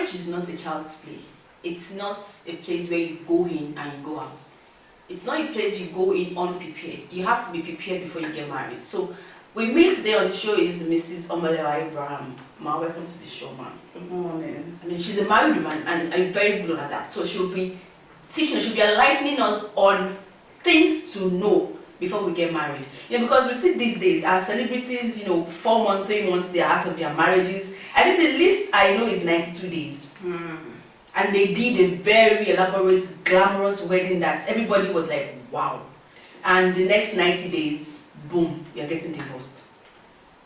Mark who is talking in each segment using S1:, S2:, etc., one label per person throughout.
S1: marriage is not a child's play. It's not a place where you go in and you go out. It's not a place you go in unprepared. You have to be prepared before you get married. So we meet today on the show is Mrs. Omalewa Abraham. Ma, welcome to the show, ma.
S2: Good morning.
S1: I mean, she's a married woman and I'm very good at that. So she'll be teaching us, she'll be enlightening us on things to know before we get married. Because we see these days, our celebrities, 4 months, 3 months, they're out of their marriages. I think the least I know is 92 days. And they did a very elaborate, glamorous wedding that everybody was like, wow. And the next 90 days, boom, you're getting divorced.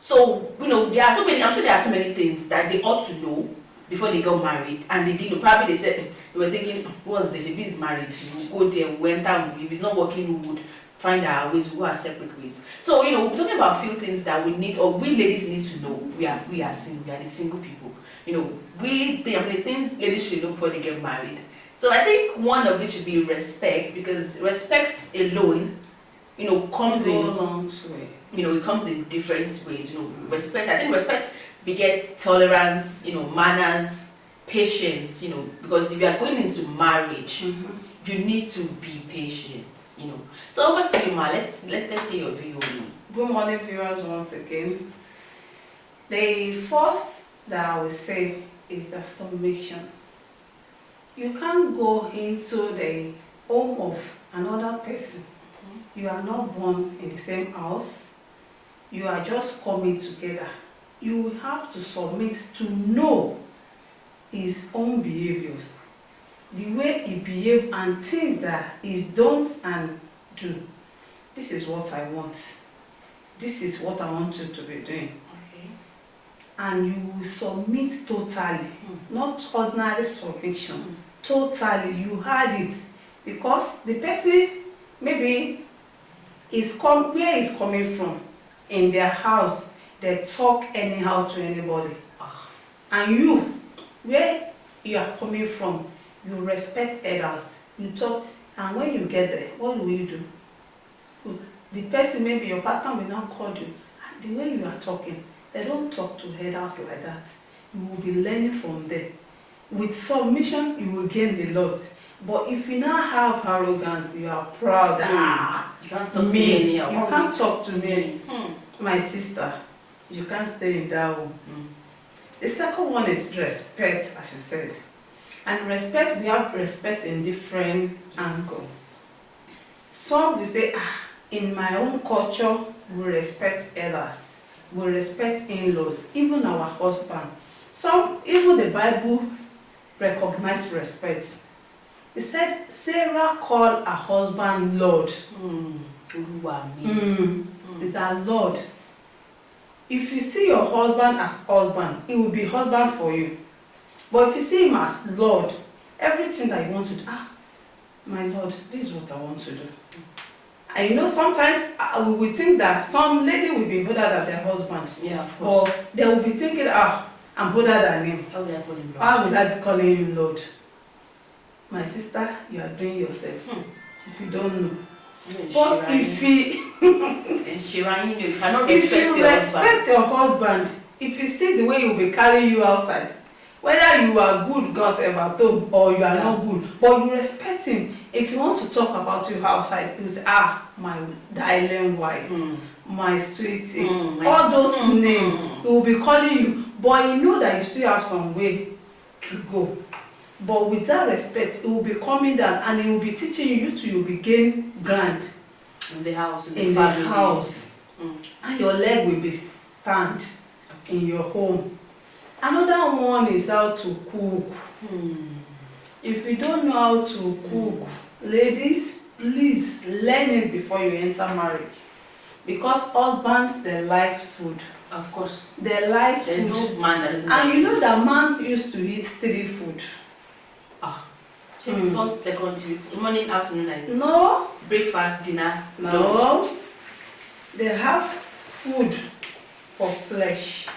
S1: So, there are so many, I'm sure there are so many things that they ought to know before they got married. And they did, probably they said, they were thinking, what's this? If he's married, we'll go there, we'll enter, if it's not working, we would find our ways, we'll go our separate ways. So, we're talking about a few things that we need, or we ladies need to know. We are single, we are the single people. The things ladies should know before they get married. So I think one of it should be respect, because respect alone, comes in a long way. It comes in different ways. Respect. I think respect begets tolerance. Manners, patience. Because if you are going into marriage, you need to be patient. So over to you, Ma. Let's see your view.
S2: Good morning, viewers, once again. The first that I will say is the submission. You can't go into the home of another person. You are not born in the same house. You are just coming together. You will have to submit to know his own behaviors, the way he behaves and things that he don't and do. This is what I want. This is what I want you to be doing. And you will submit totally, not ordinary submission. Totally, you had it, because the person maybe where is coming from in their house, they talk anyhow to anybody, and you, where you are coming from, you respect others, you talk, and when you get there, what will you do? The person, maybe your partner, will not call you. The way you are talking, they don't talk to others like that. You will be learning from them. With submission, you will gain a lot. But if you now have arrogance, you are proud.
S1: You can't talk to me.
S2: You can't talk to me. My sister, you can't stay in that home. The second one is respect, as you said. And respect, we have respect in different angles. Some will say, in my own culture, we respect others. We respect in-laws, even our husband. Some, even the Bible recognizes respect. It said Sarah called her husband Lord. It's our Lord. If you see your husband as husband, he will be husband for you. But if you see him as Lord, everything that you want to do, my Lord, this is what I want to do. And sometimes we will think that some lady will be better than their husband.
S1: Yeah, of course.
S2: Or they will be thinking, I'm better than him.
S1: How will I call him Lord?
S2: Why will I be calling him Lord? My sister, you are doing yourself. If you don't know. But if you
S1: cannot respect
S2: your husband, if you see the way he will be carrying you outside, whether you are good gossip at home or you are not good, but you respect him. If you want to talk about you outside, you say, my darling wife, my sweetie, all those names, he will be calling you. But you know that you still have some way to go. But with that respect, he will be coming down and he will be teaching you to be gain grant
S1: in the house,
S2: in the house. And your leg will be stand in your home. Another one is how to cook. If you don't know how to cook, ladies, please learn it before you enter marriage. Because husbands, they like food.
S1: Of course.
S2: They like food.
S1: There's no man that doesn't
S2: and
S1: like
S2: you know
S1: food.
S2: that man used to eat 3 food.
S1: First, second, morning, afternoon, night.
S2: No.
S1: Breakfast, dinner.
S2: No.
S1: Lunch.
S2: They have food for flesh.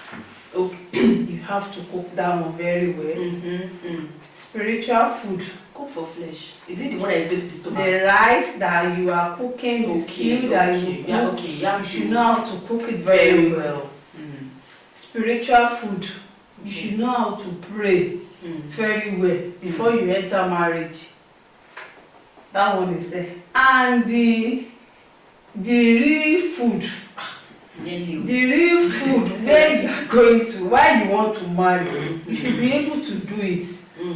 S1: Okay.
S2: You have to cook that one very well. Spiritual food.
S1: Cook for flesh. Is it the one that is going to the stomach?
S2: The rice that you are cooking, the stew that you cook, you should know how to cook it very well. Spiritual food. You should know how to pray very well before you enter marriage. That one is there. And the real food, where you are going to, why you want to marry, you should be able to do it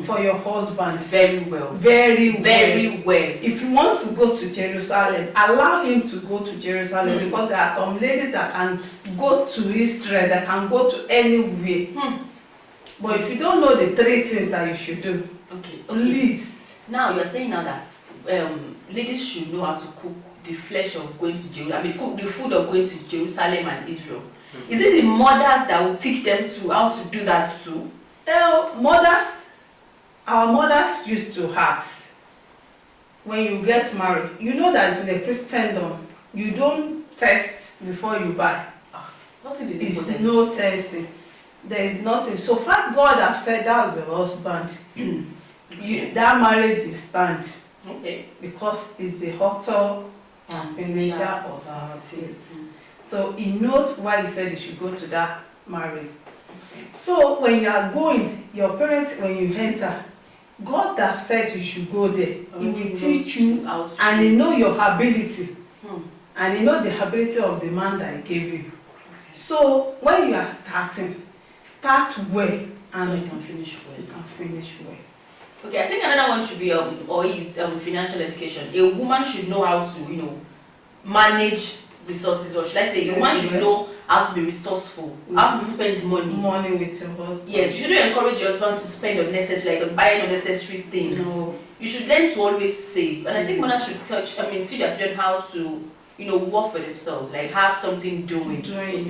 S2: for your husband.
S1: Very well.
S2: Very well. If he wants to go to Jerusalem, allow him to go to Jerusalem, because there are some ladies that can go to Israel, that can go to anywhere. But if you don't know the 3 things that you should do, please.
S1: Now you're saying now that ladies should know how to cook the flesh of going to Jerusalem. I mean, cook the food of going to Jerusalem and Israel. Is it the mothers that will teach them to how to do that too?
S2: Our mothers used to ask, when you get married, you know that in the Christendom, you don't test before you buy.
S1: What if it's
S2: important? No testing. There is nothing. So far, God have said that's your husband. That marriage is stand.
S1: Okay.
S2: Because it's the author and finisher of our faith. So he knows why he said you should go to that marriage. So when you are going, your parents, when you enter, God has said you should go there. He will teach you, and he know your ability. And he know the ability of the man that he gave you. So when you are starting, start well, and
S1: so you can finish well.
S2: You can finish well.
S1: Okay, I think another one should be financial education. A woman should know how to, manage resources, or should I say, a woman should know how to be resourceful, how to spend money.
S2: Money with your husband.
S1: Yes, you shouldn't encourage your husband to spend unnecessary, like buying unnecessary things.
S2: No.
S1: You should learn to always save. And I think mothers should teach their children how to, work for themselves, like have something doing.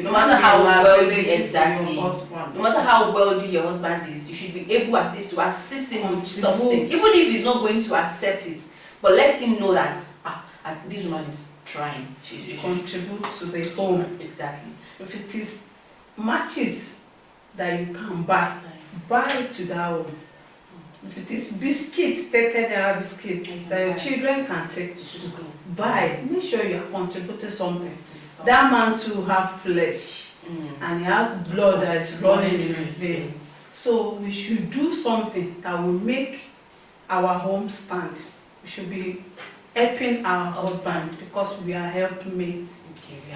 S1: No matter how wealthy, no matter how wealthy your husband is, you should be able at least to assist him with something, even if he's not going to accept it. But let him know that this woman is trying. She
S2: contribute to the home.
S1: Exactly.
S2: If it is matches that you can buy to that home. If it is biscuits, 30 naira biscuit that your children can take to school, buy. Make sure you are contributing something. That man too have flesh, and he has blood that is running in his veins. So we should do something that will make our home stand. We should be helping our husband, because we are helpmates.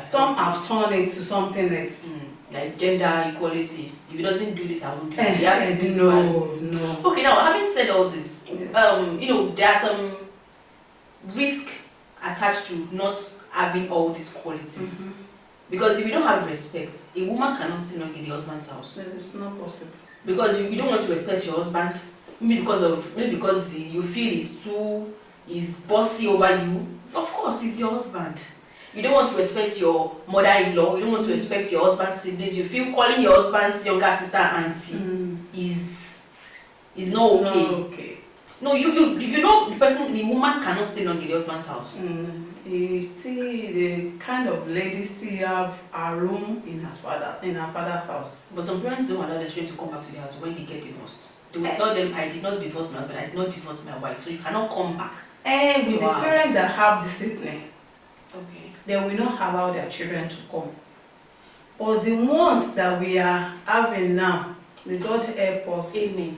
S2: Some have turned into something else.
S1: Like gender equality. If he doesn't do this, I won't do it.
S2: No.
S1: Okay, now having said all this, there are some risk attached to not having all these qualities. Because if you don't have respect, a woman cannot still not in the husband's house.
S2: It's not possible.
S1: Because you don't want to respect your husband, maybe because you feel he's bossy over you. Of course, he's your husband. You don't want to respect your mother-in-law, you don't want to respect your husband's siblings, you feel calling your husband's younger sister auntie is not okay. No, you know the woman cannot stay long in the husband's house.
S2: The kind of lady still have a room in her father's house.
S1: But some parents don't allow their children to come back to the house when they get divorced. They will tell them, I did not divorce my husband, I did not divorce my wife, so you cannot come back.
S2: And with the parents that have discipline, they will not allow their children to come. But the ones that we are having now, may God help us.
S1: Amen.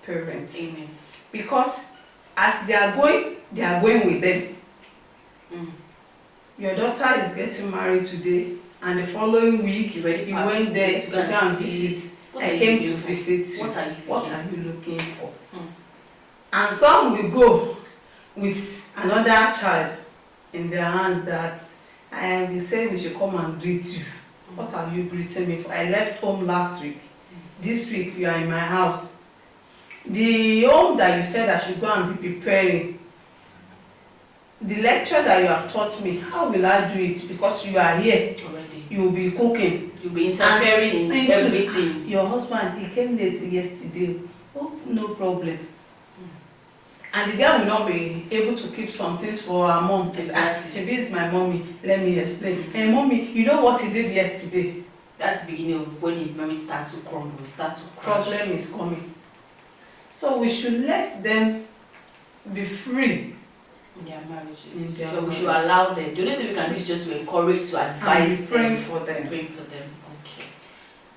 S2: Parents.
S1: Amen.
S2: Because as they are going with them. Your daughter is getting married today, and the following week he went there to go and visit. I came to visit you. What are you looking for? And some will go with another child in their hands that we say we should come and greet you. What are you greeting me for? I left home last week. This week you are in my house. The home that you said I should go and be preparing, the lecture that you have taught me, how will I do it? Because you are here already. You will be cooking.
S1: You will be interfering in everything.
S2: Your husband, he came late yesterday. Oh, no problem. And the girl will not be able to keep some things for her mom. Exactly. She is my mommy. Let me explain. Hey, mommy, you know what he did yesterday?
S1: That's the beginning of when the marriage starts to crumble, starts to crash.
S2: Problem is coming. So we should let them be free
S1: in their marriages. We should allow them. The only thing we can do is just to encourage, to advise
S2: and praying for them.
S1: Praying for them. Okay.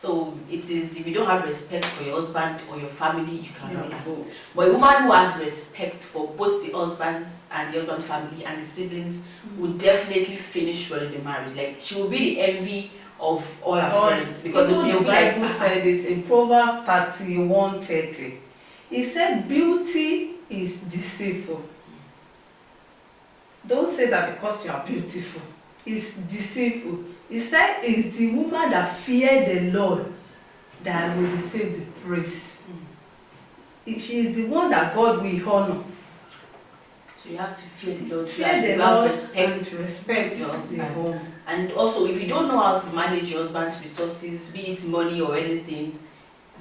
S1: So it is, if you don't have respect for your husband or your family, you cannot
S2: Yeah,
S1: last.
S2: go.
S1: But a woman who has respect for both the husband and the husband family and the siblings will definitely finish well in the marriage. Like she will be the envy of all her friends, because
S2: Even
S1: they'll
S2: the
S1: be like,
S2: Bible said it in Proverbs 31:30. It said beauty is deceitful. Don't say that because you are beautiful. It's deceitful. It said it's the woman that fear the Lord that will receive the praise. She is the one that God will honor.
S1: so you have to fear the Lord,
S2: Fear the
S1: you
S2: Lord
S1: have respect.
S2: and respect
S1: your
S2: the
S1: husband.
S2: home.
S1: And also, if you don't know how to manage your husband's resources, be it money or anything,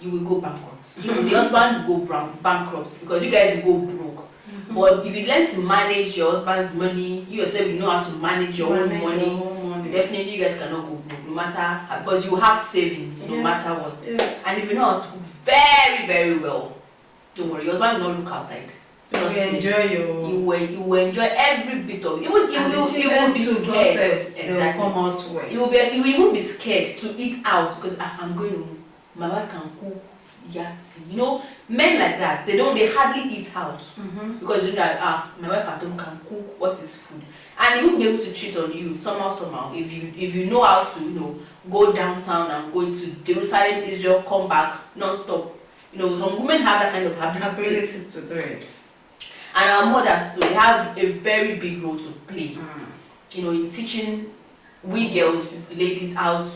S1: you will go bankrupt. Even the husband will go bankrupt because you guys will go broke. But if you learn to manage your husband's money, you yourself you know how to manage your own money. Definitely you guys cannot go broke, no matter how, because you have savings no matter what.
S2: Yes.
S1: And if you know how to cook very, very well, don't worry, your husband will not look outside.
S2: You will enjoy your.
S1: You will enjoy every bit of it. Even he will be scared.
S2: They will come out well.
S1: You will even be scared to eat out because I'm going home. My wife can cook yahtzee. You know, men like that, they hardly eat out because you know that my wife at home can cook. What is food? And he won't be able to cheat on you somehow. If you know how to go downtown and go into Jerusalem, Israel, come back non-stop. Some women have that kind of ability
S2: to do it.
S1: And our mothers too, they have a very big role to play. In teaching we girls, ladies, how to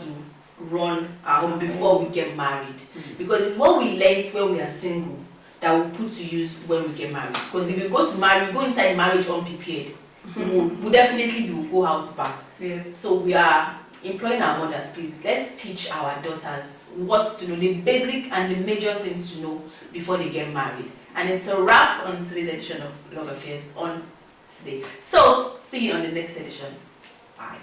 S1: run our home before we get married. Because it's what we learned when we are single that we put to use when we get married. Because if you go to marry, you go inside marriage unprepared. We definitely will go out back.
S2: Yes.
S1: So we are employing our mothers, please. Let's teach our daughters what to know, the basic and the major things to know before they get married. And it's a wrap on today's edition of Love Affairs on today. So see you on the next edition. Bye.